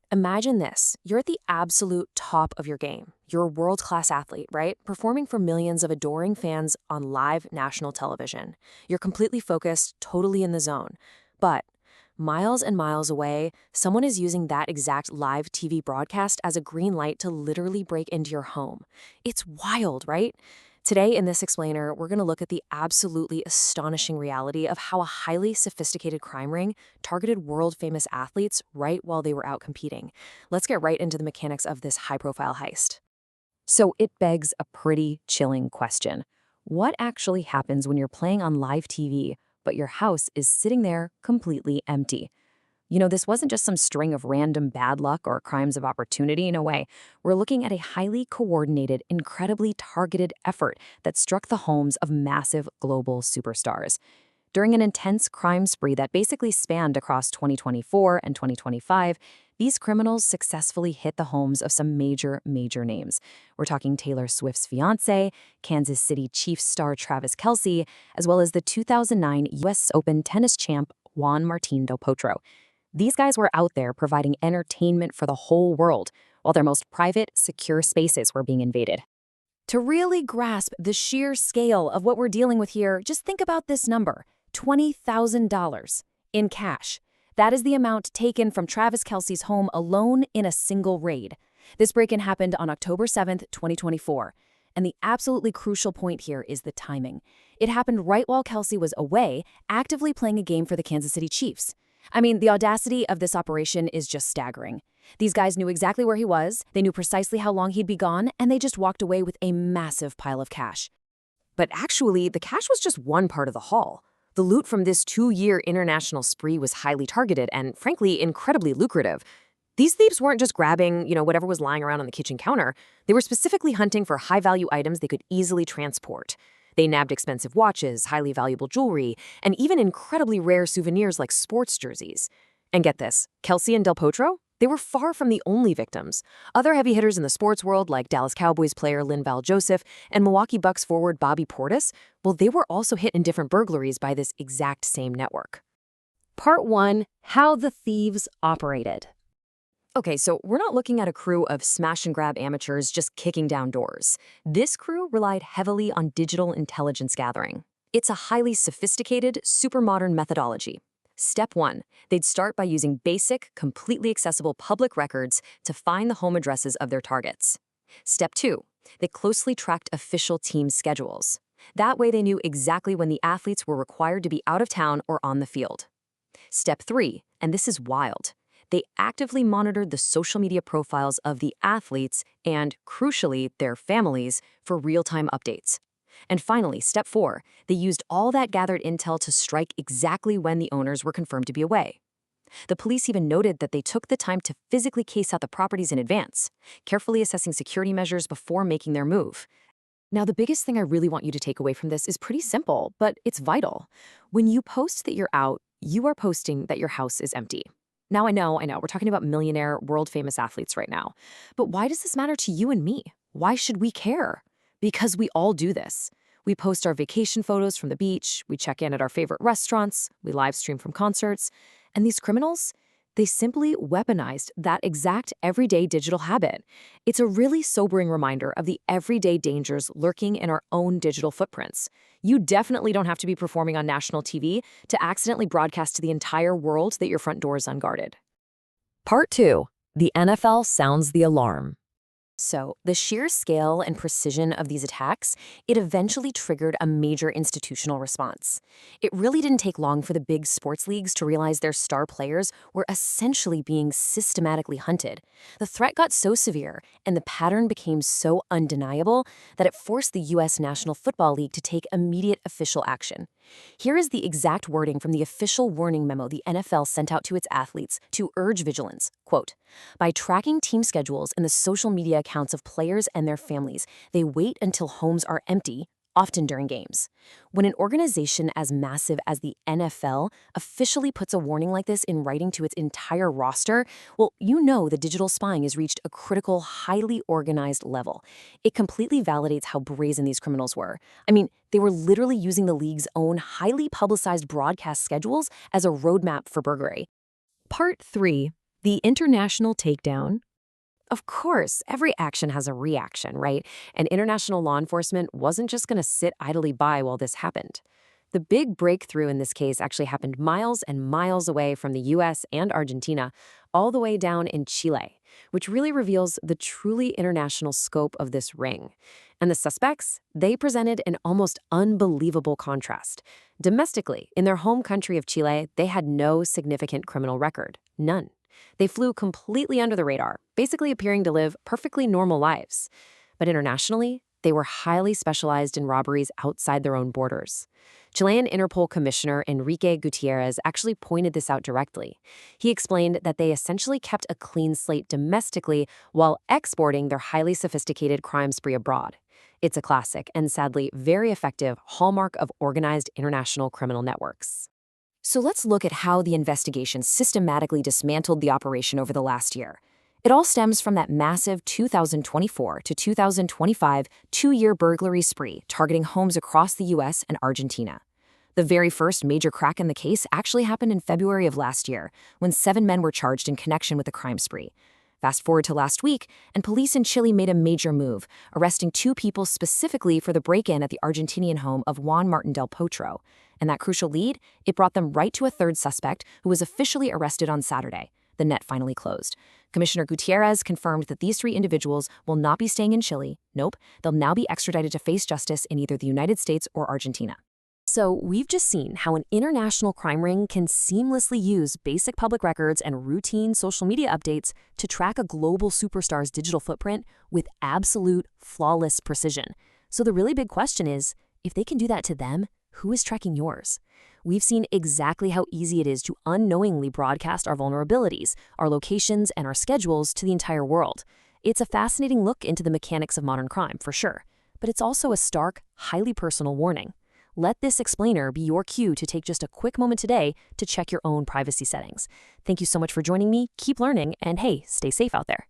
Imagine this. You're at the absolute top of your game. You're a world-class athlete, right? Performing for millions of adoring fans on live national television. You're completely focused, totally in the zone. But miles and miles away, someone is using that exact live TV broadcast as a green light to literally break into your home. It's wild, right? Today in this explainer, we're going to look at the absolutely astonishing reality of how a highly sophisticated crime ring targeted world-famous athletes right while they were out competing. Let's get right into the mechanics of this high-profile heist. So it begs a pretty chilling question. What actually happens when you're playing on live TV, but your house is sitting there completely empty? This wasn't just some string of random bad luck or crimes of opportunity in a way. We're looking at a highly coordinated, incredibly targeted effort that struck the homes of massive global superstars. During an intense crime spree that basically spanned across 2024 and 2025, these criminals successfully hit the homes of some major names. We're talking Taylor Swift's fiancé, Kansas City Chiefs star Travis Kelce, as well as the 2009 U.S. Open tennis champ Juan Martín del Potro. These guys were out there providing entertainment for the whole world, while their most private, secure spaces were being invaded. To really grasp the sheer scale of what we're dealing with here, just think about this number, $20,000 in cash. That is the amount taken from Travis Kelce's home alone in a single raid. This break-in happened on October 7th, 2024. And the absolutely crucial point here is the timing. It happened right while Kelce was away, actively playing a game for the Kansas City Chiefs. I mean, the audacity of this operation is just staggering. These guys knew exactly where he was, they knew precisely how long he'd be gone, and they just walked away with a massive pile of cash. But actually, the cash was just one part of the haul. The loot from this 2-year international spree was highly targeted and, frankly, incredibly lucrative. These thieves weren't just grabbing, whatever was lying around on the kitchen counter. They were specifically hunting for high-value items they could easily transport. They nabbed expensive watches, highly valuable jewelry, and even incredibly rare souvenirs like sports jerseys. And get this, Kelce and Del Potro? They were far from the only victims. Other heavy hitters in the sports world, like Dallas Cowboys player Linval Joseph and Milwaukee Bucks forward Bobby Portis, well, they were also hit in different burglaries by this exact same network. Part 1. How the thieves operated. Okay, so we're not looking at a crew of smash-and-grab amateurs just kicking down doors. This crew relied heavily on digital intelligence gathering. It's a highly sophisticated, super modern methodology. Step 1, they'd start by using basic, completely accessible public records to find the home addresses of their targets. Step 2, they closely tracked official team schedules. That way they knew exactly when the athletes were required to be out of town or on the field. Step 3, and this is wild, they actively monitored the social media profiles of the athletes and, crucially, their families for real-time updates. And finally, step 4, they used all that gathered intel to strike exactly when the owners were confirmed to be away. The police even noted that they took the time to physically case out the properties in advance, carefully assessing security measures before making their move. Now, the biggest thing I really want you to take away from this is pretty simple, but it's vital. When you post that you're out, you are posting that your house is empty. Now, I know, we're talking about millionaire, world-famous athletes right now. But why does this matter to you and me? Why should we care? Because we all do this. We post our vacation photos from the beach, we check in at our favorite restaurants, we live stream from concerts. And these criminals, they simply weaponized that exact everyday digital habit. It's a really sobering reminder of the everyday dangers lurking in our own digital footprints. You definitely don't have to be performing on national TV to accidentally broadcast to the entire world that your front door is unguarded. Part 2. The NFL sounds the alarm. So, the sheer scale and precision of these attacks, it eventually triggered a major institutional response. It really didn't take long for the big sports leagues to realize their star players were essentially being systematically hunted. The threat got so severe, and the pattern became so undeniable that it forced the U.S. National Football League to take immediate official action. Here is the exact wording from the official warning memo the NFL sent out to its athletes to urge vigilance. Quote, "By tracking team schedules and the social media accounts of players and their families, they wait until homes are empty, often during games." When an organization as massive as the NFL officially puts a warning like this in writing to its entire roster, well, the digital spying has reached a critical, highly organized level. It completely validates how brazen these criminals were. I mean, they were literally using the league's own highly publicized broadcast schedules as a roadmap for burglary. Part 3. The international takedown. Of course, every action has a reaction, right? And international law enforcement wasn't just going to sit idly by while this happened. The big breakthrough in this case actually happened miles and miles away from the US and Argentina, all the way down in Chile, which really reveals the truly international scope of this ring. And the suspects, they presented an almost unbelievable contrast. Domestically, in their home country of Chile, they had no significant criminal record. None. They flew completely under the radar, basically appearing to live perfectly normal lives. But internationally, they were highly specialized in robberies outside their own borders. Chilean Interpol Commissioner Enrique Gutierrez actually pointed this out directly. He explained that they essentially kept a clean slate domestically while exporting their highly sophisticated crime spree abroad. It's a classic and sadly very effective hallmark of organized international criminal networks. So let's look at how the investigation systematically dismantled the operation over the last year. It all stems from that massive 2024 to 2025 two-year burglary spree targeting homes across the US and Argentina. The very first major crack in the case actually happened in February of last year, when 7 men were charged in connection with the crime spree. Fast forward to last week, and police in Chile made a major move, arresting 2 people specifically for the break-in at the Argentinian home of Juan Martin del Potro. And that crucial lead, it brought them right to a third suspect who was officially arrested on Saturday. The net finally closed. Commissioner Gutierrez confirmed that these 3 individuals will not be staying in Chile. Nope, they'll now be extradited to face justice in either the United States or Argentina. So we've just seen how an international crime ring can seamlessly use basic public records and routine social media updates to track a global superstar's digital footprint with absolute, flawless precision. So the really big question is, if they can do that to them, who is tracking yours? We've seen exactly how easy it is to unknowingly broadcast our vulnerabilities, our locations, and our schedules to the entire world. It's a fascinating look into the mechanics of modern crime, for sure. But it's also a stark, highly personal warning. Let this explainer be your cue to take just a quick moment today to check your own privacy settings. Thank you so much for joining me. Keep learning, and hey, stay safe out there.